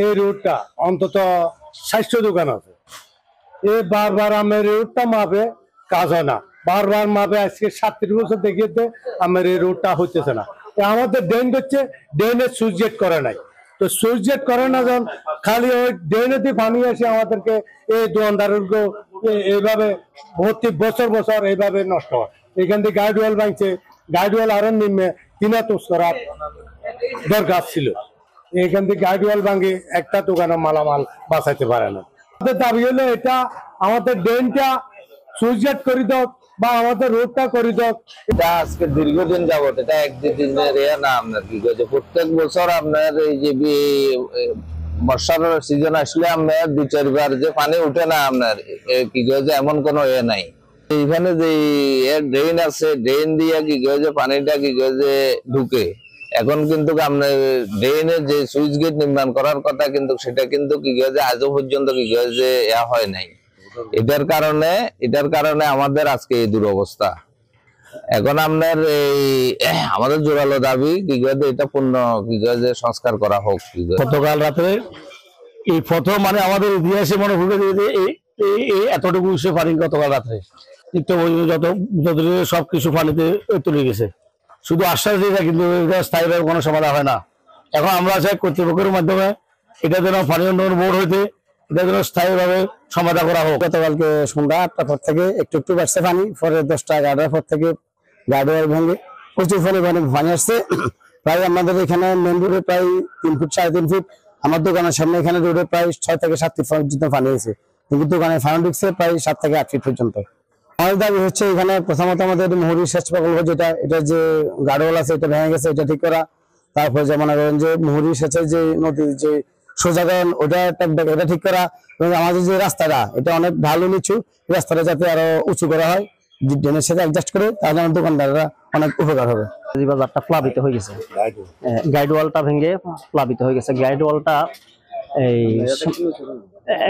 এই রোডটা অন্তত ৬০ দোকান আছে। বারবার আমার এই রোডটা মাপে কাজ হয় না, বারবার মাপে আজকে ৩৭ বছর দেখিয়েতে আমার এই রোডটা হইতেছে না। আমাদের ড্রেন হচ্ছে, ড্রেনের সুইচ গেট করে নাই, তো সুইচ গেট করে না যখন খালি ওই ড্রেনেতে পানি আসে আমাদেরকে এই দোকানদারকে এইভাবে ভর্তি বছর বছর এইভাবে নষ্ট হয়। এখান থেকে গাইডওয়াল ভাঙছে, গাইডওয়াল আরো নিম্নে তিনাতোষ করার দরকার ছিল। এখান থেকে গাইডওয়াল ভাঙে একটা দোকানে মালামাল বাঁচাইতে পারে না। আমাদের দাবি হলো এটা আমাদের ড্রেনটা সুইচ গেট করে দাও বা আমাদের রোডটা করে দাও। এটা আজকে দীর্ঘদিন যাবত, এটা এক দুদিনের ইয়ে না। আপনার কি কয়েছে প্রত্যেক বছর আপনার এই যে বর্ষার সিজন আসলে আপনার ২-৪ বার যে পানি উঠে না আপনার কি কয়েছে এমন কোনো ইয়ে নাই। এইখানে যে ড্রেন আছে, ড্রেন দিয়ে কি কয়েছে পানিটা কি কয়েছে ঢুকে। এখন কিন্তু আপনার ড্রেনের যে সুইচ গেট নির্মাণ করার কথা কিন্তু সেটা কিন্তু কি কয়েছে আজও পর্যন্ত কি কয়েছে হয় নাই। এটার কারণে আমাদের আজকে এই দুরবস্থা। এখন আপনার এই আমাদের জোরালো দাবি কি কয়েছে এটা পূর্ণ কি কয়েছে সংস্কার করা হোক। গতকাল রাতে এই প্রথম মানে আমাদের ইতিহাসে মনে হলো যে এই এতটুকু পানি গতকাল রাত্রে যত সবকিছু পানিতে তুলে গেছে। শুধু আশ্বাস দিয়ে যায়, কিন্তু এটা স্থায়ীভাবে কোনো সমাধান হয় না। এখন আমরা চাই কর্তৃপক্ষের মাধ্যমে এটা যেন পানি উন্নয়ন বোর্ড হইতে এটা যেন স্থায়ীভাবে সমাধান করা হোক। গতকালকে সন্ধ্যা ৮টার পর থেকে একটু একটু বাড়ছে পানি, পরে ১০টা-১১টার পর থেকে গার্ডওয়াল ভেঙে প্রচুর পানি আসছে। প্রায় আমাদের এখানে মেন রোডে প্রায় ৩ ফুট ৩.৫ ফুট, আমার দোকানের সামনে এখানে রোডে প্রায় ৬ থেকে ৭ ফিট পর্যন্ত পানি হয়েছে, কিন্তু দোকানে ফানি ঢুকছে প্রায় ৭ থেকে ৮ ফিট পর্যন্ত। আমাদের দাবি হচ্ছে এখানে প্রথমত আমাদের মুহুরী সেচ প্রকল্প এটা যে গার্ডওয়াল আছে এটা ভেঙে গেছে, এটা ঠিক করা। তারপরে যে মনে করেন যে মুহুরী সেচের যে নদীর যে সোজাগরণ এটা ঠিক করা, এবং আমাদের যে রাস্তাটা এটা অনেক ঢালু নিচু, রাস্তাটা যাতে আরো উঁচু করা হয়, ড্রেনের সাথে অ্যাডজাস্ট করে, তাহলে আমার দোকানদাররা অনেক উপকার হবে। বাজারটা প্লাবিত হয়ে গেছে, গাইডওয়ালটা ভেঙে প্লাবিত হয়ে গেছে। গাইডওয়ালটা এই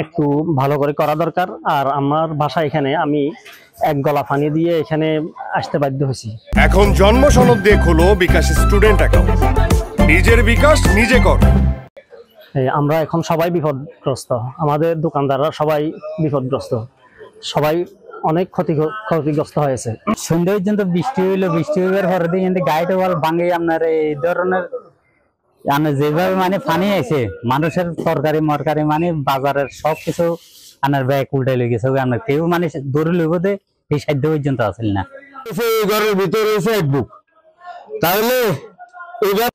একটু ভালো করে করা দরকার। আর আমার বাসা এখানে, আমি এক গলা পানি দিয়ে এখানে আসতে বাধ্য হয়েছি। এখন জন্ম সনদ দিয়ে খোলো বিকাশ স্টুডেন্ট অ্যাকাউন্ট, নিজের বিকাশ নিজে কর। আমরা এখন সবাই বিপদগ্রস্ত, আমাদের দোকানদাররা সবাই বিপদগ্রস্ত, সবাই অনেক ক্ষতিগ্রস্ত হয়েছে। সন্ধ্যা পর্যন্ত বৃষ্টি হইলো, বৃষ্টি হইবার পরে দিয়ে কিন্তু গাইডওয়াল ভাঙে আপনার এই ধরনের যেভাবে মানে পানি আছে, মানুষের তরকারি মরকারি মানে বাজারের সবকিছু আপনার ব্যাগ উল্টাই লেগে গেছে। আপনার কেউ মানে দৌড়ে লইবতে এই সাধ্য পর্যন্ত আসেন না। ঘরের ভিতরে রয়েছে এক বুক, তাহলে এবার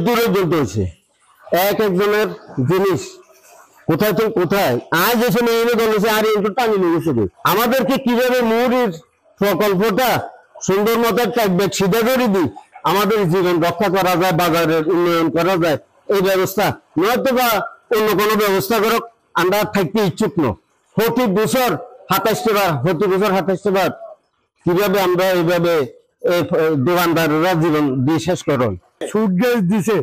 দূরে বলতে হয়েছে একজনের জিনিস কোথায় তো কোথায় আজ এসে নিয়ে গেছে, আর একটু টানি নিয়ে গেছে। আমাদেরকে কিভাবে মুহুরীর প্রকল্পটা সুন্দর মতো ট্যাগব্যাক সিধা করে দিই, আমাদের জীবন রক্ষা করা যায়, বাজারের উন্নয়ন করা যায়, এই ব্যবস্থা নয়তো বা অন্য কোনো ব্যবস্থা করক, আমরা থাকতে ইচ্ছুক ন। প্রতি বছর ২৭টা বার কিভাবে আমরা এইভাবে দোকানদাররা জীবন দিয়ে শেষ করুন। সুট গেট দিছে,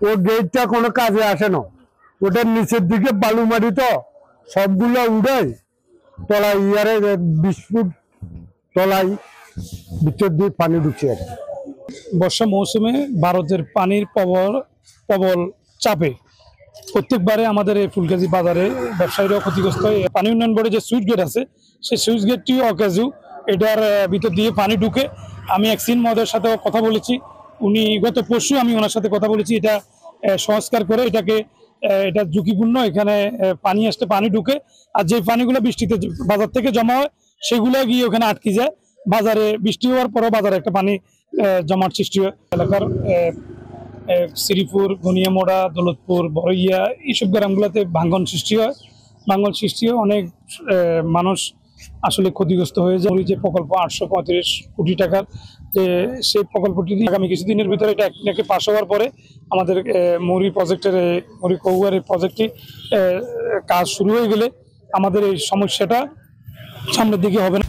ও গেটটা কোনো কাজে আসে না, ওটার নিচের দিকে বালু মারি, তো সবগুলো উড়াই তলায় ২০ ফুট তলায় ভিতর দিয়ে পানি ঢুকছে। আর বর্ষা মৌসুমে ভারতের পানির প্রবল চাপে প্রত্যেকবারে আমাদের এই ফুলগাজী বাজারে ব্যবসায়ীরাও ক্ষতিগ্রস্ত হয়। পানি উন্নয়ন বোর্ডে যে সুইচ গেট আছে, সেই সুইচ গেটটি অকেজু, এটার ভিতর দিয়ে পানি ঢুকে। আমি এক্সিন মহোদয়ের সাথে কথা বলেছি, উনি গত পরশু আমি ওনার সাথে কথা বলেছি, এটা সংস্কার করে এটা ঝুঁকিপূর্ণ, এখানে পানি আসতে পানি ঢুকে, আর যে পানিগুলো বৃষ্টিতে বাজার থেকে জমা হয় সেগুলো গিয়ে ওখানে আটকে যায়। বাজারে বৃষ্টি হওয়ার পরও বাজারে একটা পানি জমার সৃষ্টি হয়। এলাকার শ্রীপুর, গনিয়ামোড়া, দৌলতপুর, বড়ইয়া এইসব গ্রামগুলোতে ভাঙ্গন সৃষ্টি হয়। অনেক মানুষ আসলে ক্ষতিগ্রস্ত হয়ে যায়। যে প্রকল্প ৮৩৫ কোটি টাকার, যে সেই প্রকল্পটি আগামী কিছুদিনের ভিতরে এটা নাকি পাশ হওয়ার পরে আমাদের মুহুরী কৌয়ার এই প্রজেক্টটি কাজ শুরু হয়ে গেলে আমাদের এই সমস্যাটা সামনের দিকে হবে না।